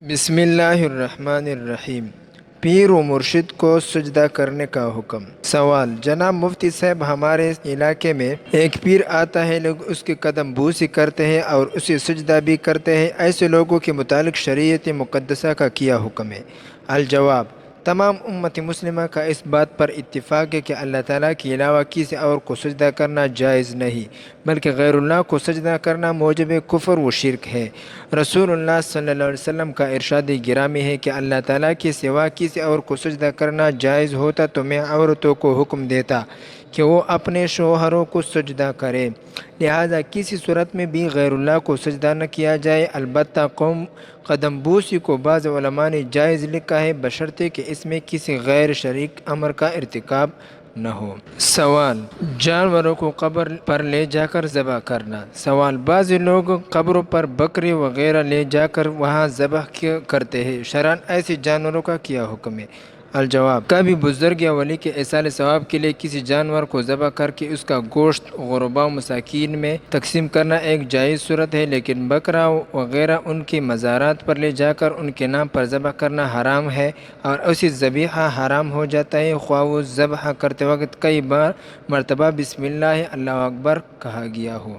بسم اللہ الرحمن الرحیم۔ پیر و مرشد کو سجدہ کرنے کا حکم۔ سوال: جناب مفتی صاحب، ہمارے علاقے میں ایک پیر آتا ہے، لوگ اس کے قدم بوسی کرتے ہیں اور اسے سجدہ بھی کرتے ہیں، ایسے لوگوں کے متعلق شریعت مقدسہ کا کیا حکم ہے؟ الجواب: تمام امت مسلمہ کا اس بات پر اتفاق ہے کہ اللہ تعالیٰ کے علاوہ کسی اور کو سجدہ کرنا جائز نہیں، بلکہ غیر اللہ کو سجدہ کرنا موجب کفر و شرک ہے۔ رسول اللہ صلی اللہ علیہ وسلم کا ارشاد گرامی ہے کہ اللہ تعالیٰ کے سوا کسی اور کو سجدہ کرنا جائز ہوتا تو میں عورتوں کو حکم دیتا کہ وہ اپنے شوہروں کو سجدہ کرے، لہذا کسی صورت میں بھی غیر اللہ کو سجدہ نہ کیا جائے۔ البتہ قدم بوسی کو بعض علماء نے جائز لکھا ہے، بشرطے کہ اس میں کسی غیر شریک امر کا ارتکاب نہ ہو۔ سوال: جانوروں کو قبر پر لے جا کر ذبح کرنا۔ سوال: بعض لوگ قبروں پر بکری وغیرہ لے جا کر وہاں ذبح کرتے ہیں، شرعاً ایسے جانوروں کا کیا حکم ہے؟ الجواب: کبھی بزرگ یا ولی کے ایصال ثواب کے لیے کسی جانور کو ذبح کر کے اس کا گوشت غرباء و مساکین میں تقسیم کرنا ایک جائز صورت ہے، لیکن بکرا وغیرہ ان کے مزارات پر لے جا کر ان کے نام پر ذبح کرنا حرام ہے اور اسی ذبیحہ حرام ہو جاتا ہے، خواہ وہ ذبح کرتے وقت کئی مرتبہ بسم اللہ اللہ اکبر کہا گیا ہو۔